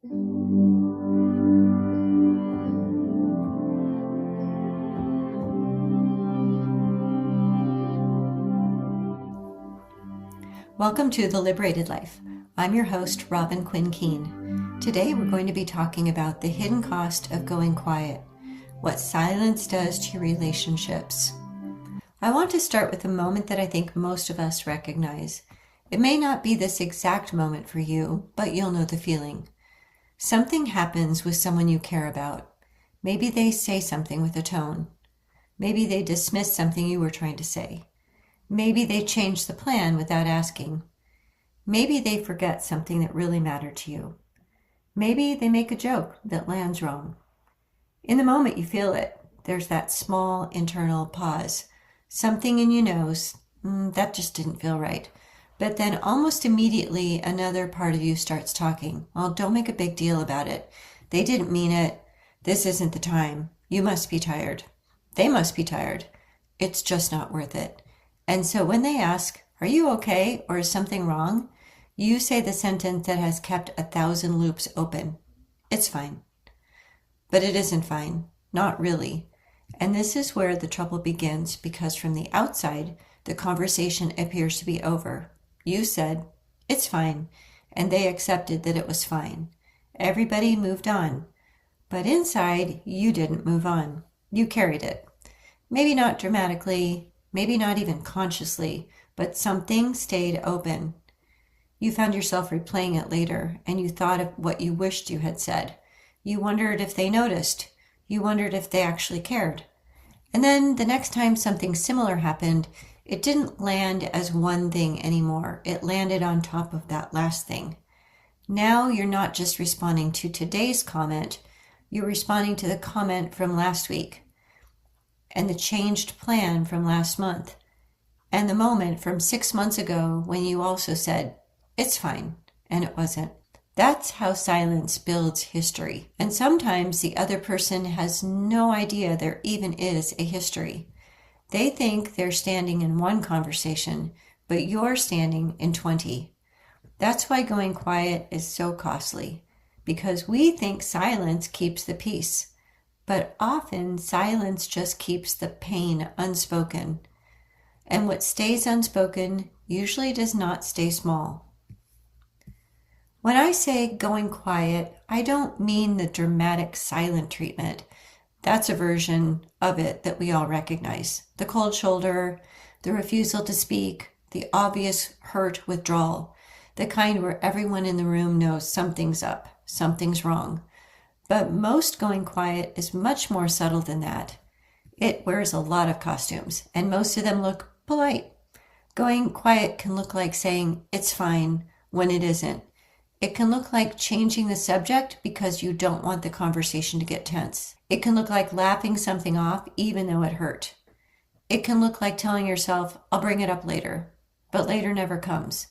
Welcome to the Liberated Life. I'm your host, Quinn Keehn. Today we're going to be talking about the hidden cost of going quiet, what silence does to your relationships. I want to start with a moment that I think most of us recognize. It may not be this exact moment for you, but you'll know the feeling. Something happens with someone you care about. Maybe they say something with a tone. Maybe they dismiss something you were trying to say. Maybe they change the plan without asking. Maybe they forget something that really mattered to you. Maybe they make a joke that lands wrong. In the moment you feel it, there's that small internal pause. Something in you knows, that just didn't feel right. But then almost immediately another part of you starts talking. Well, don't make a big deal about it. They didn't mean it. This isn't the time. You must be tired. They must be tired. It's just not worth it. And so when they ask, are you okay or is something wrong? You say the sentence that has kept 1,000 loops open. It's fine. But it isn't fine. Not really. And this is where the trouble begins, because from the outside, the conversation appears to be over. You said, it's fine, and they accepted that it was fine. Everybody moved on. But inside, you didn't move on. You carried it. Maybe not dramatically, maybe not even consciously, but something stayed open. You found yourself replaying it later, and you thought of what you wished you had said. You wondered if they noticed. You wondered if they actually cared. And then the next time something similar happened, it didn't land as one thing anymore. It landed on top of that last thing. Now you're not just responding to today's comment, you're responding to the comment from last week, and the changed plan from last month, and the moment from 6 months ago when you also said, it's fine, and it wasn't. That's how silence builds history. And sometimes the other person has no idea there even is a history. They think they're standing in one conversation, but you're standing in 20. That's why going quiet is so costly, because we think silence keeps the peace. But often silence just keeps the pain unspoken. And what stays unspoken usually does not stay small. When I say going quiet, I don't mean the dramatic silent treatment. That's a version of it that we all recognize. The cold shoulder, the refusal to speak, the obvious hurt withdrawal, the kind where everyone in the room knows something's up, something's wrong. But most going quiet is much more subtle than that. It wears a lot of costumes, and most of them look polite. Going quiet can look like saying, it's fine, when it isn't. It can look like changing the subject because you don't want the conversation to get tense. It can look like laughing something off even though it hurt. It can look like telling yourself, I'll bring it up later, but later never comes.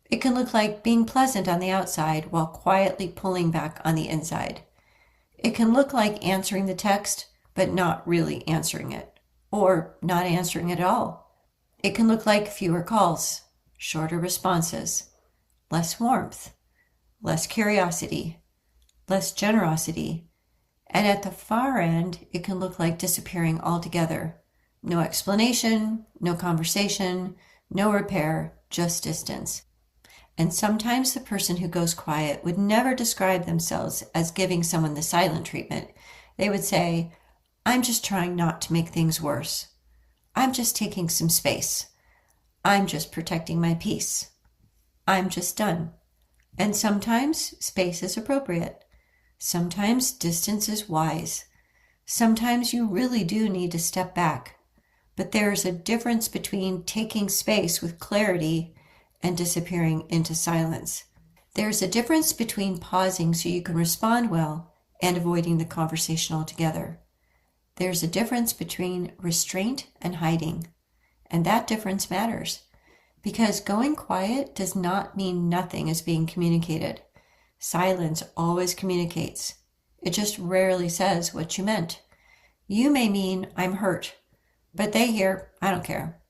It can look like being pleasant on the outside while quietly pulling back on the inside. It can look like answering the text, but not really answering it, or not answering it at all. It can look like fewer calls, shorter responses, less warmth, less curiosity, less generosity, and at the far end, it can look like disappearing altogether. No explanation, no conversation, no repair, just distance. And sometimes the person who goes quiet would never describe themselves as giving someone the silent treatment. They would say, I'm just trying not to make things worse. I'm just taking some space. I'm just protecting my peace. I'm just done. And sometimes space is appropriate. Sometimes distance is wise. Sometimes you really do need to step back. But there's a difference between taking space with clarity and disappearing into silence. There's a difference between pausing so you can respond well and avoiding the conversation altogether. There's a difference between restraint and hiding, and that difference matters, because going quiet does not mean nothing is being communicated. Silence always communicates. It just rarely says what you meant. You may mean, I'm hurt, but they hear, I don't care.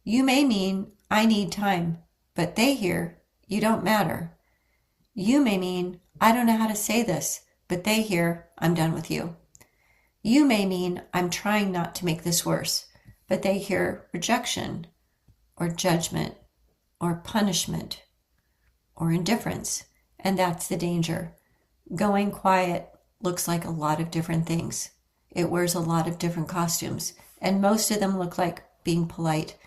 You may mean, I need time, but they hear, you don't matter. You may mean, I don't know how to say this, but they hear, I'm done with you. You may mean, I'm trying not to make this worse, but they hear rejection or judgment or punishment or indifference. And that's the danger. Going quiet looks like a lot of different things. It wears a lot of different costumes, and most of them look like being polite.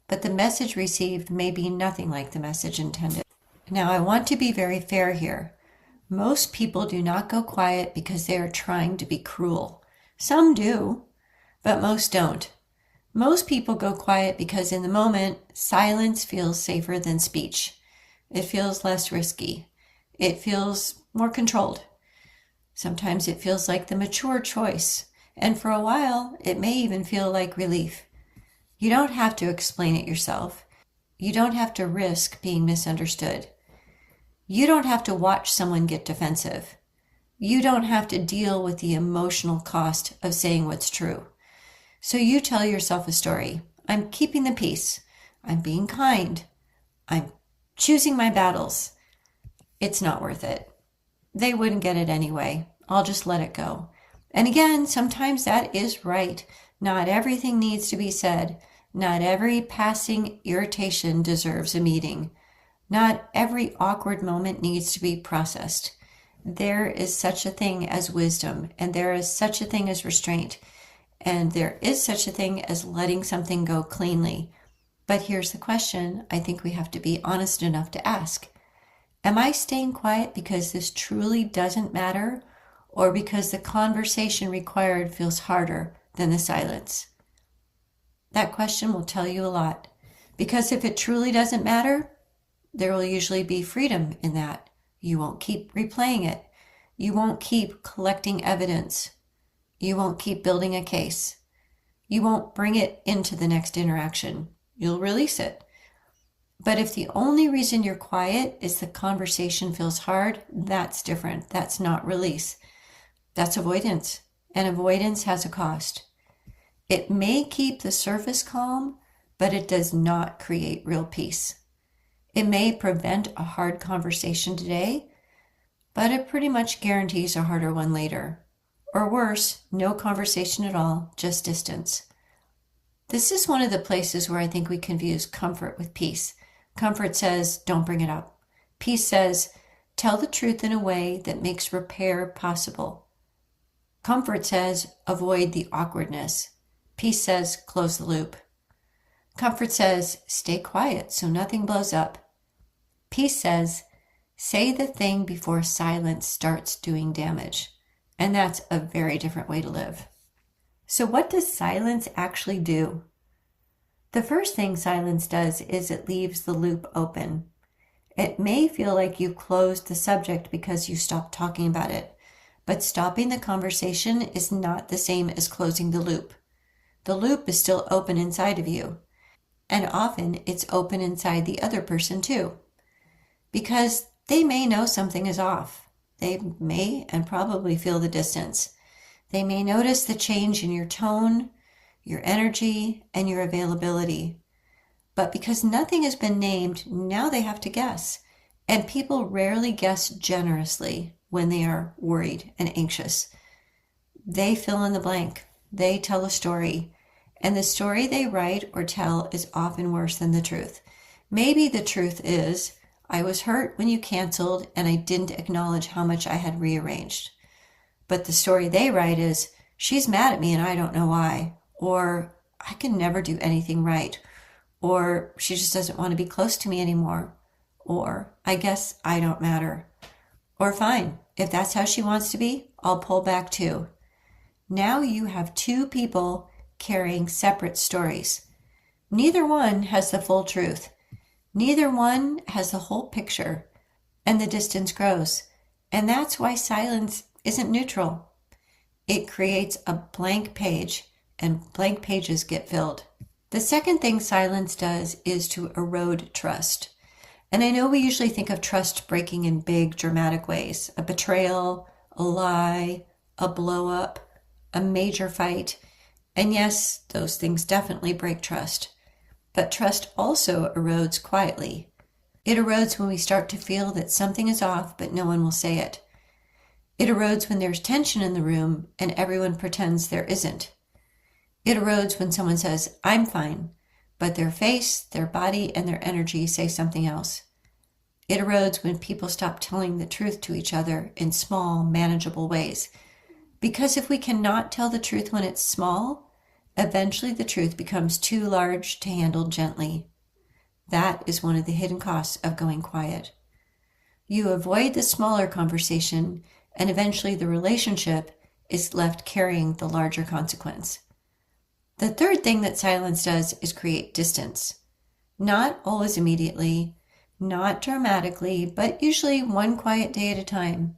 But the message received may be nothing like the message intended. Now, I want to be very fair here. Most people do not go quiet because they are trying to be cruel. Some do, but most don't. Most people go quiet because in the moment, silence feels safer than speech. It feels less risky. It feels more controlled. Sometimes it feels like the mature choice, and for a while, it may even feel like relief. You don't have to explain it yourself. You don't have to risk being misunderstood. You don't have to watch someone get defensive. You don't have to deal with the emotional cost of saying what's true. So you tell yourself a story. I'm keeping the peace. I'm being kind. I'm choosing my battles. It's not worth it. They wouldn't get it anyway. I'll just let it go. And again, sometimes that is right. Not everything needs to be said. Not every passing irritation deserves a meeting. Not every awkward moment needs to be processed. There is such a thing as wisdom, and there is such a thing as restraint, and there is such a thing as letting something go cleanly. But here's the question I think we have to be honest enough to ask. Am I staying quiet because this truly doesn't matter, or because the conversation required feels harder than the silence? That question will tell you a lot, because if it truly doesn't matter, there will usually be freedom in that. You won't keep replaying it. You won't keep collecting evidence. You won't keep building a case. You won't bring it into the next interaction. You'll release it. But if the only reason you're quiet is the conversation feels hard, that's different. That's not release. That's avoidance. And avoidance has a cost. It may keep the surface calm, but it does not create real peace. It may prevent a hard conversation today, but it pretty much guarantees a harder one later. Or worse, no conversation at all, just distance. This is one of the places where I think we confuse comfort with peace. Comfort says, don't bring it up. Peace says, tell the truth in a way that makes repair possible. Comfort says, avoid the awkwardness. Peace says, close the loop. Comfort says, stay quiet so nothing blows up. Peace says, say the thing before silence starts doing damage. And that's a very different way to live. So what does silence actually do? The first thing silence does is it leaves the loop open. It may feel like you closed the subject because you stopped talking about it, but stopping the conversation is not the same as closing the loop. The loop is still open inside of you, and often it's open inside the other person too, because they may know something is off. They may and probably feel the distance. They may notice the change in your tone, your energy, and your availability. But because nothing has been named, now they have to guess. And people rarely guess generously when they are worried and anxious. They fill in the blank. They tell a story. And the story they write or tell is often worse than the truth. Maybe the truth is, I was hurt when you canceled and I didn't acknowledge how much I had rearranged. But the story they write is, she's mad at me and I don't know why. Or, I can never do anything right. Or, she just doesn't want to be close to me anymore. Or, I guess I don't matter. Or, fine, if that's how she wants to be, I'll pull back too. Now you have two people carrying separate stories. Neither one has the full truth. Neither one has the whole picture. And the distance grows. And that's why silence isn't neutral. It creates a blank page, and blank pages get filled. The second thing silence does is to erode trust. And I know we usually think of trust breaking in big, dramatic ways. A betrayal, a lie, a blow up, a major fight. And yes, those things definitely break trust. But trust also erodes quietly. It erodes when we start to feel that something is off, but no one will say it. It erodes when there's tension in the room and everyone pretends there isn't. It erodes when someone says, "I'm fine," but their face, their body, and their energy say something else. It erodes when people stop telling the truth to each other in small, manageable ways. Because if we cannot tell the truth when it's small, eventually the truth becomes too large to handle gently. That is one of the hidden costs of going quiet. You avoid the smaller conversation, and eventually the relationship is left carrying the larger consequence. The third thing that silence does is create distance. Not always immediately, not dramatically, but usually one quiet day at a time.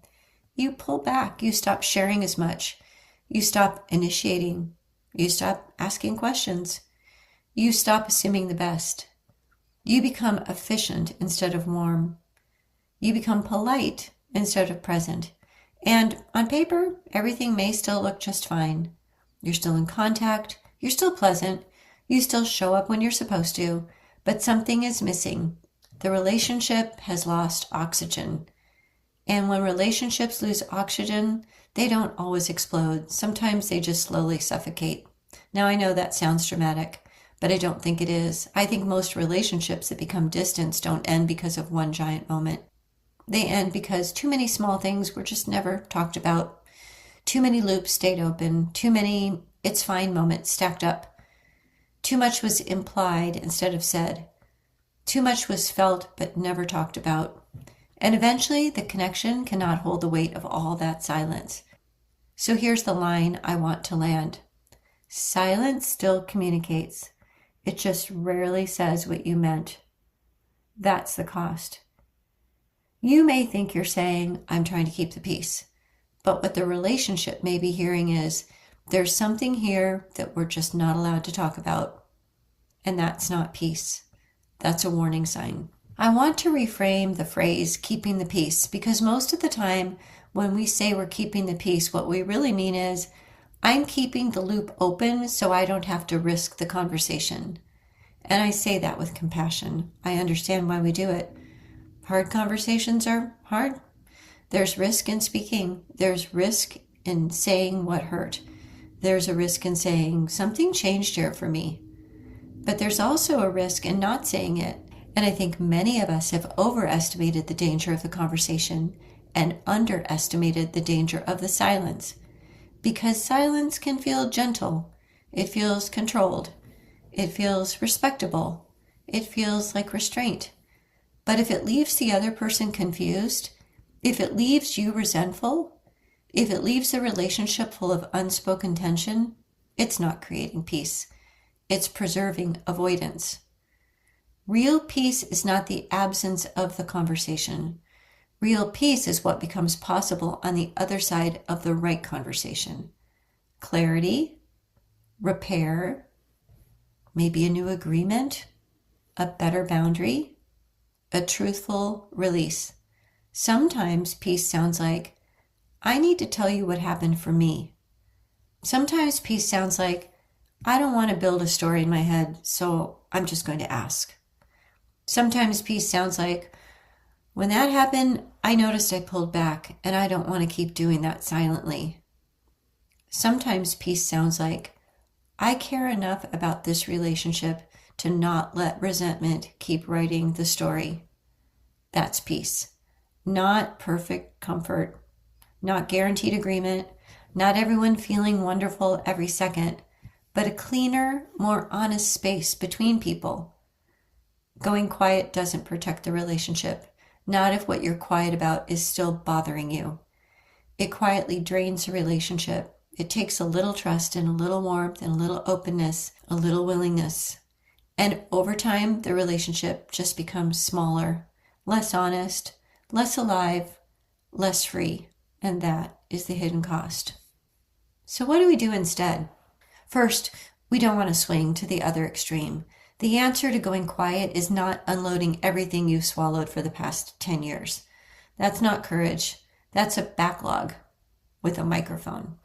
You pull back, you stop sharing as much, you stop initiating, you stop asking questions, you stop assuming the best. You become efficient instead of warm. You become polite instead of present. And on paper, everything may still look just fine. You're still in contact, you're still pleasant, you still show up when you're supposed to, but something is missing. The relationship has lost oxygen. And when relationships lose oxygen, they don't always explode. Sometimes they just slowly suffocate. Now, I know that sounds dramatic, but I don't think it is. I think most relationships that become distant don't end because of one giant moment. They end because too many small things were just never talked about. Too many loops stayed open. Too many "it's fine" moments stacked up. Too much was implied instead of said. Too much was felt but never talked about. And eventually the connection cannot hold the weight of all that silence. So here's the line I want to land. Silence still communicates. It just rarely says what you meant. That's the cost. You may think you're saying, "I'm trying to keep the peace." But what the relationship may be hearing is, "There's something here that we're just not allowed to talk about." And that's not peace. That's a warning sign. I want to reframe the phrase "keeping the peace" because most of the time when we say we're keeping the peace, what we really mean is, I'm keeping the loop open so I don't have to risk the conversation. And I say that with compassion. I understand why we do it. Hard conversations are hard. There's risk in speaking. There's risk in saying what hurt. There's a risk in saying, "Something changed here for me." But there's also a risk in not saying it. And I think many of us have overestimated the danger of the conversation and underestimated the danger of the silence. Because silence can feel gentle. It feels controlled. It feels respectable. It feels like restraint. But if it leaves the other person confused, if it leaves you resentful, if it leaves a relationship full of unspoken tension, it's not creating peace. It's preserving avoidance. Real peace is not the absence of the conversation. Real peace is what becomes possible on the other side of the right conversation. Clarity, repair, maybe a new agreement, a better boundary, a truthful release. Sometimes peace sounds like, "I need to tell you what happened for me." Sometimes peace sounds like, "I don't want to build a story in my head, so I'm just going to ask." Sometimes peace sounds like, "When that happened, I noticed I pulled back, and I don't want to keep doing that silently." Sometimes peace sounds like, "I care enough about this relationship to not let resentment keep writing the story." That's peace. Not perfect comfort, not guaranteed agreement, not everyone feeling wonderful every second, but a cleaner, more honest space between people. Going quiet doesn't protect the relationship, not if what you're quiet about is still bothering you. It quietly drains the relationship. It takes a little trust and a little warmth and a little openness, a little willingness. And over time, the relationship just becomes smaller, less honest, less alive, less free. And that is the hidden cost. So what do we do instead? First, we don't want to swing to the other extreme. The answer to going quiet is not unloading everything you've swallowed for the past 10 years. That's not courage. That's a backlog with a microphone.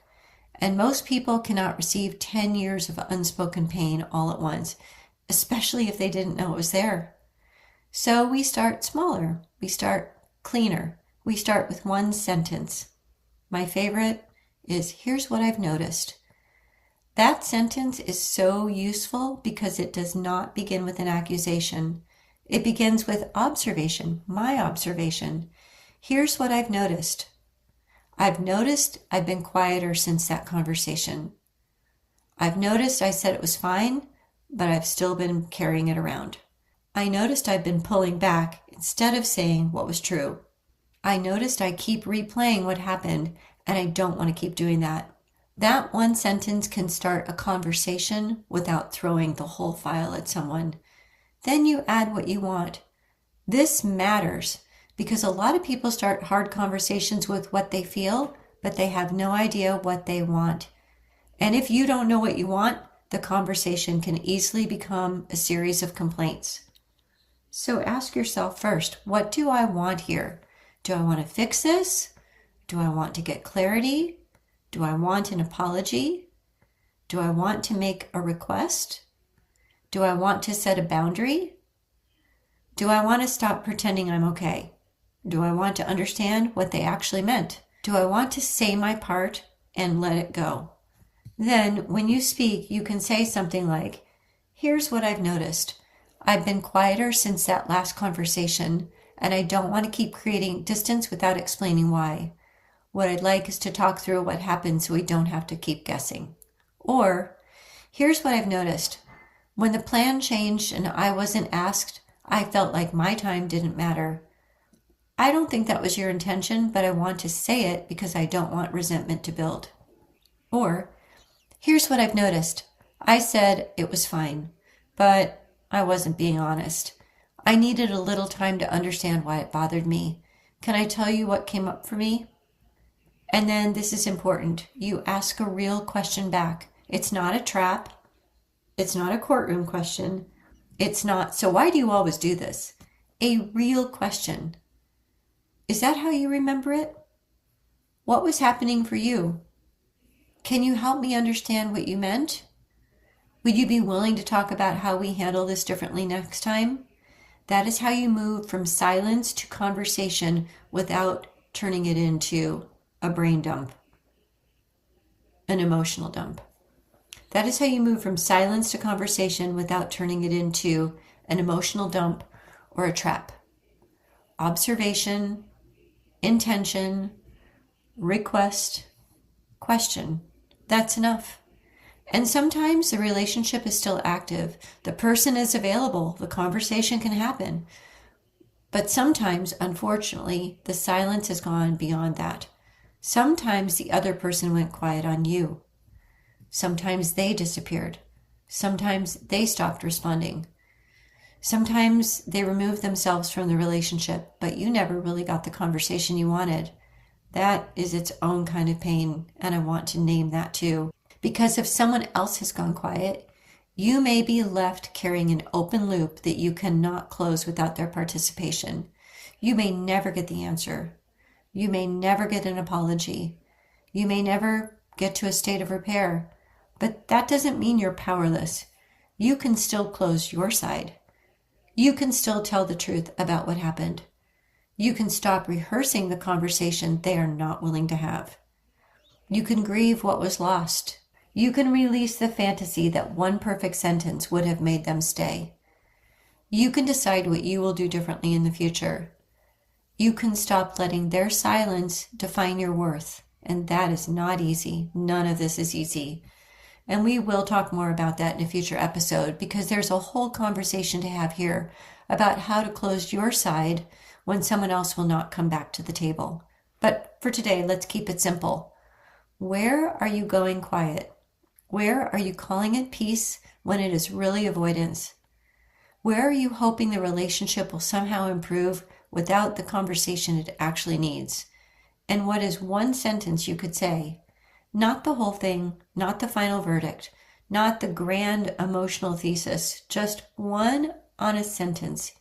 And most people cannot receive 10 years of unspoken pain all at once, especially if they didn't know it was there. So we start smaller. We start cleaner. We start with one sentence. My favorite is, here's what I've noticed. That sentence is so useful because it does not begin with an accusation. It begins with observation, my observation. Here's what I've noticed. I've noticed I've been quieter since that conversation. I've noticed I said it was fine, but I've still been carrying it around. I noticed I've been pulling back instead of saying what was true. I noticed I keep replaying what happened, and I don't want to keep doing that. That one sentence can start a conversation without throwing the whole file at someone. Then you add what you want. This matters because a lot of people start hard conversations with what they feel, but they have no idea what they want. And if you don't know what you want, the conversation can easily become a series of complaints. So ask yourself first, what do I want here? Do I want to fix this? Do I want to get clarity? Do I want an apology? Do I want to make a request? Do I want to set a boundary? Do I want to stop pretending I'm okay? Do I want to understand what they actually meant? Do I want to say my part and let it go? Then, when you speak, you can say something like, here's what I've noticed. I've been quieter since that last conversation, and I don't want to keep creating distance without explaining why. What I'd like is to talk through what happened so we don't have to keep guessing. Or, here's what I've noticed. When the plan changed and I wasn't asked, I felt like my time didn't matter. I don't think that was your intention, but I want to say it because I don't want resentment to build. Or, here's what I've noticed. I said it was fine, but I wasn't being honest. I needed a little time to understand why it bothered me. Can I tell you what came up for me? And then this is important. You ask a real question back. It's not a trap. It's not a courtroom question. It's not, so why do you always do this? A real question. Is that how you remember it? What was happening for you? Can you help me understand what you meant? Would you be willing to talk about how we handle this differently next time? That is how you move from silence to conversation without turning it into a brain dump, an emotional dump. That is how you move from silence to conversation without turning it into an emotional dump or a trap. Observation, intention, request, question. That's enough. And sometimes the relationship is still active. The person is available. The conversation can happen. But sometimes, unfortunately, the silence has gone beyond that. Sometimes the other person went quiet on you. Sometimes they disappeared. Sometimes they stopped responding. Sometimes they removed themselves from the relationship, but you never really got the conversation you wanted. That is its own kind of pain, and I want to name that too. Because if someone else has gone quiet, you may be left carrying an open loop that you cannot close without their participation. You may never get the answer. You may never get an apology. You may never get to a state of repair. But that doesn't mean you're powerless. You can still close your side. You can still tell the truth about what happened. You can stop rehearsing the conversation they are not willing to have. You can grieve what was lost. You can release the fantasy that one perfect sentence would have made them stay. You can decide what you will do differently in the future. You can stop letting their silence define your worth. And that is not easy. None of this is easy. And we will talk more about that in a future episode because there's a whole conversation to have here about how to close your side when someone else will not come back to the table. But for today, let's keep it simple. Where are you going quiet? Where are you calling it peace when it is really avoidance? Where are you hoping the relationship will somehow improve without the conversation it actually needs? And what is one sentence you could say? Not the whole thing, not the final verdict, not the grand emotional thesis, just one honest sentence.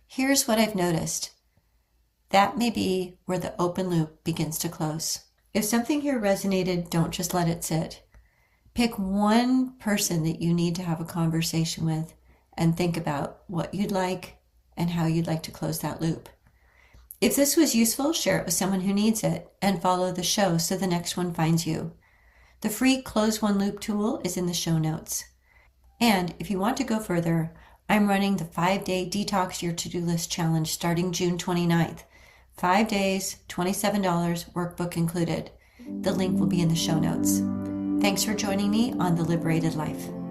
Here's what I've noticed. That may be where the open loop begins to close. If something here resonated, don't just let it sit. Pick one person that you need to have a conversation with and think about what you'd like, and how you'd like to close that loop. If this was useful, share it with someone who needs it and follow the show so the next one finds you. The free Close One Loop tool is in the show notes. And if you want to go further, I'm running the 5-day Detox Your To-Do List Challenge starting June 29th. 5 days, $27, workbook included. The link will be in the show notes. Thanks for joining me on The Liberated Life.